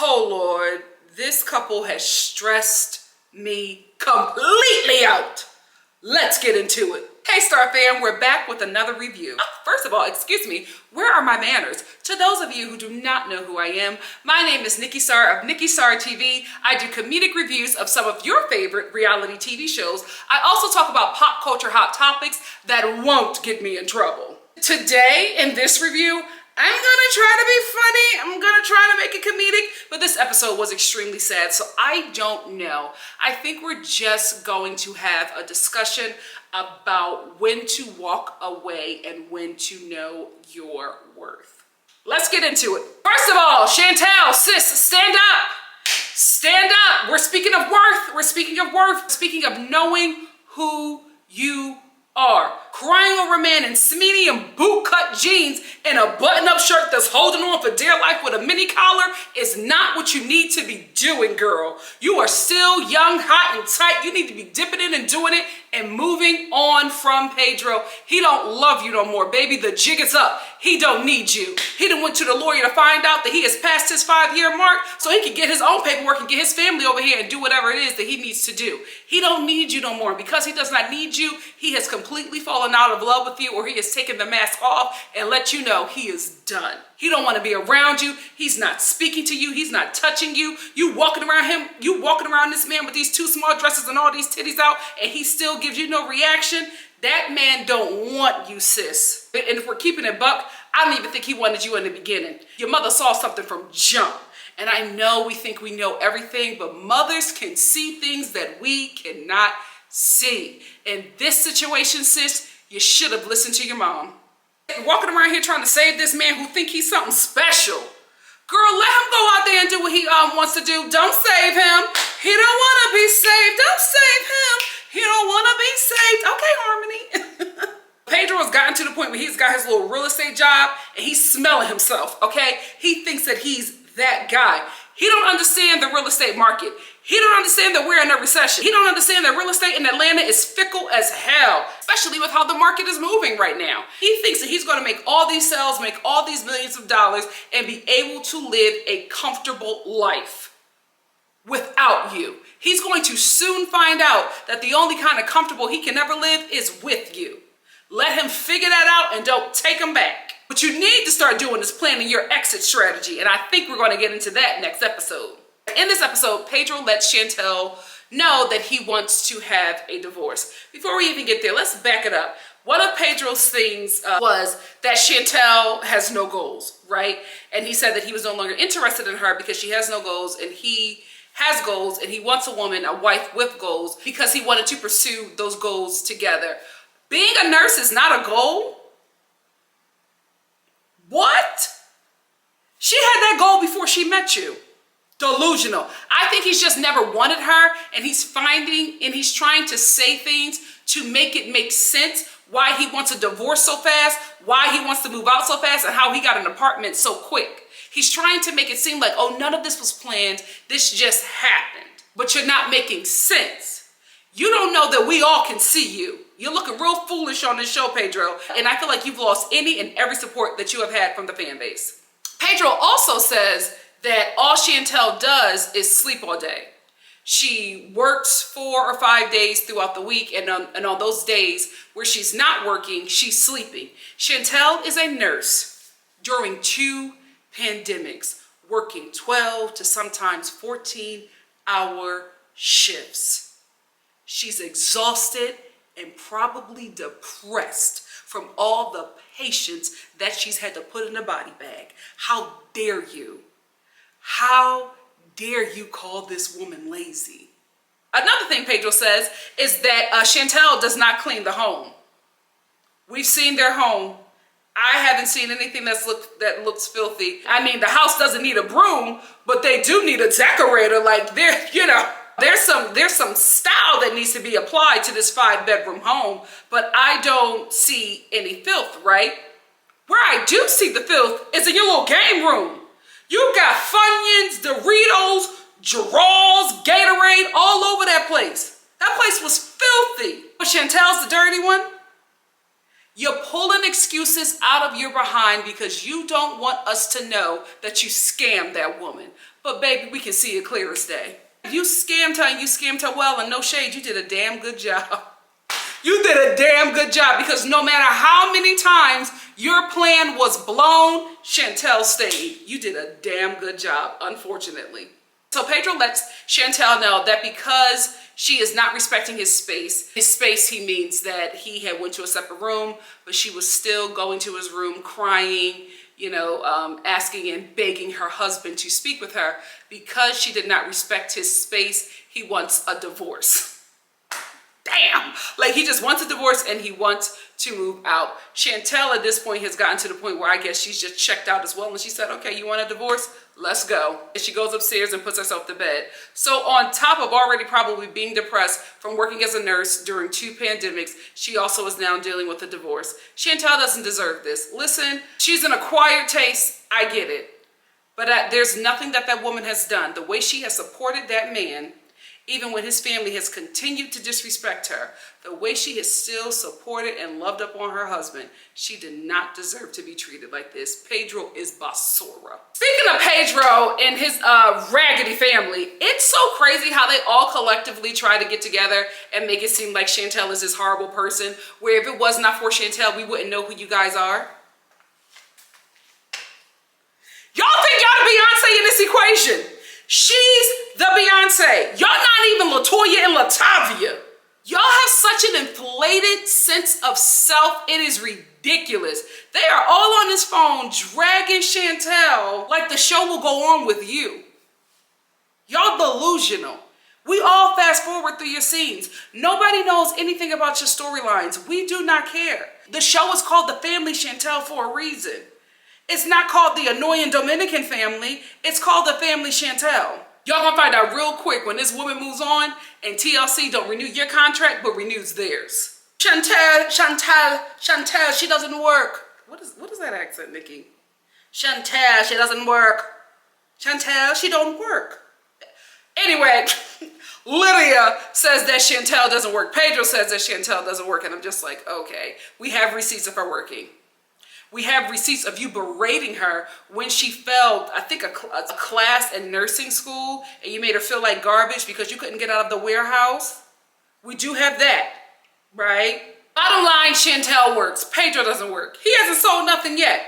Oh Lord, this couple has stressed me completely out. Let's get into it. Hey Star fam, we're back with another review. First of all, excuse me, where are my manners? To those of you who do not know who I am, my name is Nikki.Star of NikkiNicoleStar TV. I do comedic reviews of some of your favorite reality TV shows. I also talk about pop culture hot topics that won't get me in trouble. Today in this review, I'm gonna try to be funny. I'm gonna try to make it comedic, but this episode was extremely sad, so I don't know. I think we're just going to have a discussion about when to walk away and when to know your worth. Let's get into it. First of all, Chantelle, sis, stand up. Stand up. We're speaking of worth. We're speaking of worth. Speaking of knowing who you are. Crying over a man in smeedy and boot-cut jeans and a button-up shirt that's holding on for dear life with a mini collar is not what you need to be doing, girl. You are still young, hot, and tight. You need to be dipping in and doing it and moving on from Pedro. He don't love you no more, baby. The jig is up. He don't need you. He done went to the lawyer to find out that he has passed his 5-year mark so he can get his own paperwork and get his family over here and do whatever it is that he needs to do. He don't need you no more. Because he does not need you, he has completely fallen out of love with you, or he has taken the mask off and let you know he is done. He don't want to be around you. He's not speaking to you. He's not touching you. You walking around this man with these 2 small dresses and all these titties out, and he still gives you no reaction. That man don't want you, sis. And if we're keeping it buck, I don't even think he wanted you in the beginning. Your mother saw something from jump. And I know we think we know everything, but mothers can see things that we cannot see. In this situation, sis, you should have listened to your mom. Walking around here trying to save this man who think he's something special. Girl, let him go out there and do what he wants to do. Don't save him. He don't want to be saved. Don't save him. He don't want to be saved. Okay, Harmony. Pedro has gotten to the point where he's got his little real estate job and he's smelling himself, okay? He thinks that he's that guy. He don't understand the real estate market. He don't understand that we're in a recession. He don't understand that real estate in Atlanta is fickle as hell, especially with how the market is moving right now. He thinks that he's going to make all these sales, make all these millions of dollars, and be able to live a comfortable life without you. He's going to soon find out that the only kind of comfortable he can ever live is with you. Let him figure that out and don't take him back. What you need to start doing is planning your exit strategy, and I think we're going to get into that next episode. In this episode, Pedro lets Chantelle know that he wants to have a divorce. Before we even get there, let's back it up. One of Pedro's things was that Chantelle has no goals, right? And he said that he was no longer interested in her because she has no goals, and he has goals, and he wants a woman, a wife with goals, because he wanted to pursue those goals together. Being a nurse is not a goal? What? She had that goal before she met you. Delusional. I think he's just never wanted her, and he's trying to say things to make it make sense why he wants a divorce so fast, why he wants to move out so fast, and how he got an apartment so quick. He's trying to make it seem like, oh, none of this was planned. This just happened. But you're not making sense. You don't know that we all can see you. You're looking real foolish on this show, Pedro. And I feel like you've lost any and every support that you have had from the fan base. Pedro also says that all Chantelle does is sleep all day. She works 4 or 5 days throughout the week, and on those days where she's not working, she's sleeping. Chantelle is a nurse during 2 pandemics, working 12 to sometimes 14-hour shifts. She's exhausted and probably depressed from all the patients that she's had to put in a body bag. How dare you? How dare you call this woman lazy? Another thing Pedro says is that Chantelle does not clean the home. We've seen their home. I haven't seen anything that looks filthy. I mean, the house doesn't need a broom, but they do need a decorator. Like, there's some style that needs to be applied to this 5-bedroom home, but I don't see any filth, right? Where I do see the filth is in your little game room. You got Funyuns, Doritos, Drawers, Gatorade all over that place. That place was filthy. But Chantel's the dirty one. You're pulling excuses out of your behind because you don't want us to know that you scammed that woman. But baby, we can see it clear as day. You scammed her and you scammed her well, and no shade, you did a damn good job. You did a damn good job, because no matter how many times your plan was blown, Chantel stayed. You did a damn good job, unfortunately. So Pedro lets Chantel know that because she is not respecting his space, he means that he had went to a separate room, but she was still going to his room crying, you know, asking and begging her husband to speak with her. Because she did not respect his space, he wants a divorce. Damn, like he just wants a divorce and he wants to move out. Chantel at this point has gotten to the point where I guess she's just checked out as well, and she said, okay, you want a divorce? Let's go. And she goes upstairs and puts herself to bed. So on top of already probably being depressed from working as a nurse during 2 pandemics, she also is now dealing with a divorce. Chantel doesn't deserve this. Listen, she's an acquired taste. I get it. But there's nothing that woman has done. The way she has supported that man, even when his family has continued to disrespect her, the way she has still supported and loved up on her husband, she did not deserve to be treated like this. Pedro is basura. Speaking of Pedro and his raggedy family, it's so crazy how they all collectively try to get together and make it seem like Chantel is this horrible person, where if it was not for Chantel, we wouldn't know who you guys are. Y'all think y'all the Beyonce in this equation? She's the Beyonce. Y'all not even LaToya and Latavia. Y'all have such an inflated sense of self. It is ridiculous. They are all on this phone dragging Chantel like the show will go on with you. Y'all delusional. We all fast forward through your scenes. Nobody knows anything about your storylines. We do not care. The show is called The Family Chantel for a reason. It's not called The Annoying Dominican Family. It's called The Family Chantel. Y'all gonna find out real quick when this woman moves on and TLC don't renew your contract but renews theirs. Chantel, she doesn't work. What is that accent, Nikki? Chantel, she doesn't work. Chantel, she don't work. Anyway, Lydia says that Chantel doesn't work. Pedro says that Chantel doesn't work, and I'm just like, okay, we have receipts of her working. We have receipts of you berating her when she failed, I think, a class in nursing school, and you made her feel like garbage because you couldn't get out of the warehouse. We do have that, right? Bottom line, Chantel works. Pedro doesn't work. He hasn't sold nothing yet.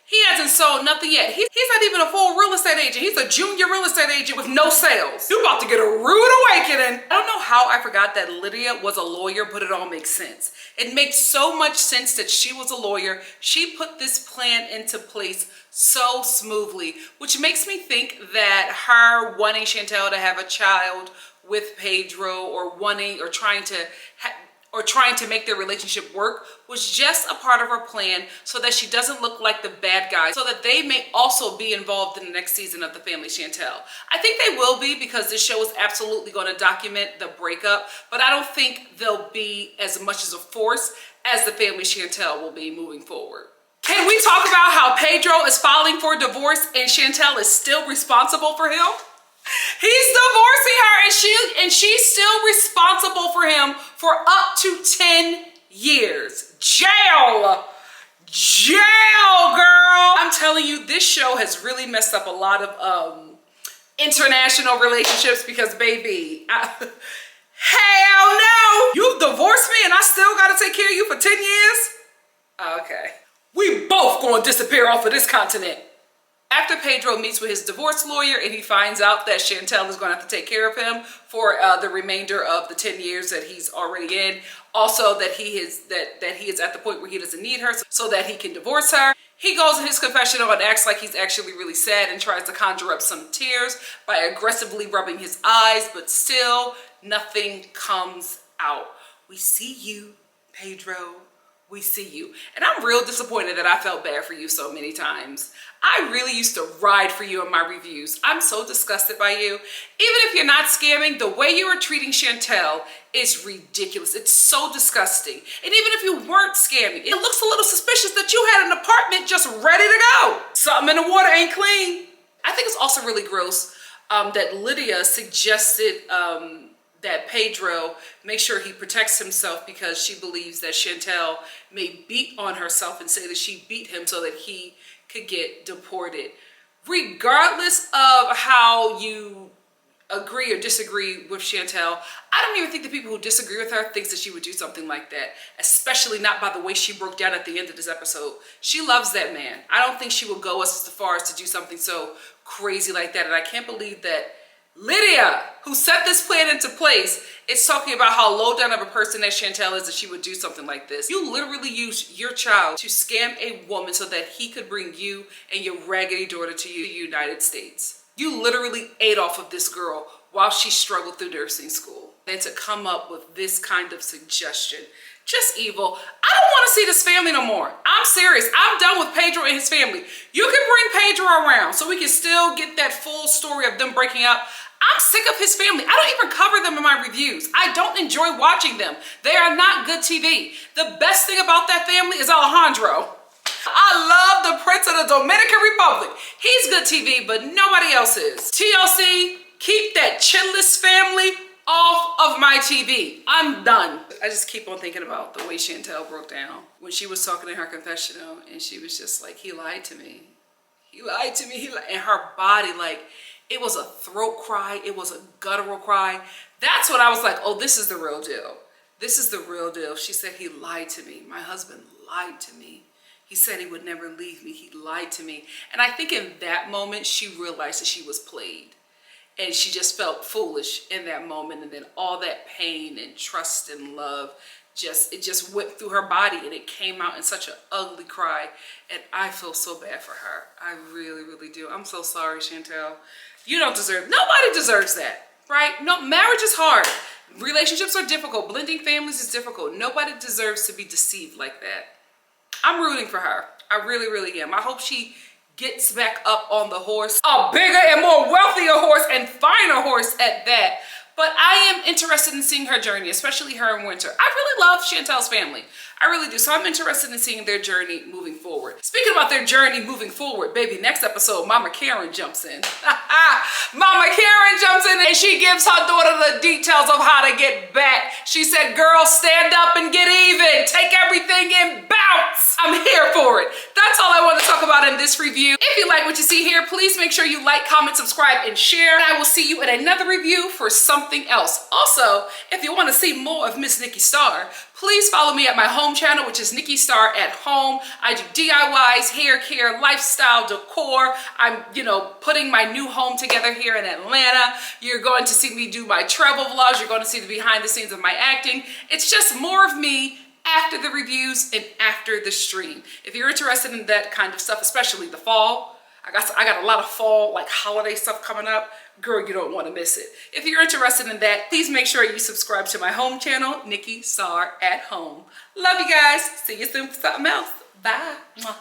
He hasn't sold nothing yet. He's not even a full real estate agent. He's a junior real estate agent with no sales. You're about to get a rude awakening. I don't know how I forgot that Lydia was a lawyer, but it all makes sense. It makes so much sense that she was a lawyer. She put this plan into place so smoothly, which makes me think that her wanting Chantel to have a child with Pedro, or trying to make their relationship work, was just a part of her plan so that she doesn't look like the bad guy, so that they may also be involved in the next season of The Family Chantel. I think they will be, because this show is absolutely going to document the breakup, but I don't think they'll be as much as a force as The Family Chantel will be moving forward. Can we talk about how Pedro is filing for divorce and Chantel is still responsible for him? He's divorcing her and she's still responsible for him for up to 10 years. Jail, girl. I'm telling you, this show has really messed up a lot of international relationships, because baby, hell no. You divorced me and I still gotta take care of you for 10 years? Okay. We both gonna disappear off of this continent. After Pedro meets with his divorce lawyer and he finds out that Chantel is going to have to take care of him for the remainder of the 10 years that he's already in, also that he is at the point where he doesn't need her so that he can divorce her, he goes in his confessional and acts like he's actually really sad and tries to conjure up some tears by aggressively rubbing his eyes, but still nothing comes out. We see you, Pedro. We see you. And I'm real disappointed that I felt bad for you so many times. I really used to ride for you in my reviews. I'm so disgusted by you. Even if you're not scamming, the way you are treating Chantel is ridiculous. It's so disgusting. And even if you weren't scamming, it looks a little suspicious that you had an apartment just ready to go. Something in the water ain't clean. I think it's also really gross that Lydia suggested that Pedro make sure he protects himself, because she believes that Chantel may beat on herself and say that she beat him so that he could get deported. regardless of how you agree or disagree with Chantel, I don't even think the people who disagree with her thinks that she would do something like that, especially not by the way she broke down at the end of this episode. She loves that man. I don't think she would go as far as to do something so crazy like that. And I can't believe that Lydia, who set this plan into place, is talking about how low down of a person that Chantel is, that she would do something like this. You literally used your child to scam a woman so that he could bring you and your raggedy daughter to the United States. You literally ate off of this girl while she struggled through nursing school. And to come up with this kind of suggestion, just evil. I don't want to see this family no more. I'm serious. I'm done with Pedro and his family. You can bring Pedro around so we can still get that full story of them breaking up. I'm sick of his family. I don't even cover them in my reviews. I don't enjoy watching them. They are not good TV. The best thing about that family is Alejandro. I love the Prince of the Dominican Republic. He's good TV, but nobody else is. TLC, keep that chinless family off of my TV. I'm done. I just keep on thinking about the way Chantel broke down when she was talking in her confessional, and she was just like, he lied to me. He lied to me. He lied. And her body, like, it was a throat cry. It was a guttural cry. That's when I was like, oh, this is the real deal. This is the real deal. She said, he lied to me. My husband lied to me. He said he would never leave me. He lied to me. And I think in that moment, she realized that she was played. And she just felt foolish in that moment. And then all that pain and trust and love, it just went through her body, and it came out in such an ugly cry. And I feel so bad for her. I really, really do. I'm so sorry, Chantel. You don't deserve, nobody deserves that, right? No, marriage is hard. Relationships are difficult. Blending families is difficult. Nobody deserves to be deceived like that. I'm rooting for her. I really, really am. I hope she gets back up on the horse, a bigger and more wealthier horse, and finer horse at that. But I am interested in seeing her journey, especially her in Winter. I really love Chantel's family. I really do. So I'm interested in seeing their journey moving forward. Speaking about their journey moving forward, baby, next episode, Mama Karen jumps in. Mama Karen jumps in and she gives her daughter the details of how to get back. She said, girl, stand up and get even. Take everything and bounce. I'm here for it. That's all I want to talk about in this review. If you like what you see here, please make sure you like, comment, subscribe, and share. And I will see you in another review for something else. Also, if you want to see more of Miss Nikki.Star, please follow me at my home channel, which is NikkiStar at Home. I do DIYs, hair care, lifestyle, decor. I'm, putting my new home together here in Atlanta. You're going to see me do my travel vlogs. You're going to see the behind the scenes of my acting. It's just more of me after the reviews and after the stream. If you're interested in that kind of stuff, especially the fall, I got a lot of fall, like holiday stuff coming up. Girl, you don't want to miss it. If you're interested in that, please make sure you subscribe to my home channel, NikkiStar at Home. Love you guys. See you soon for something else. Bye. Mwah.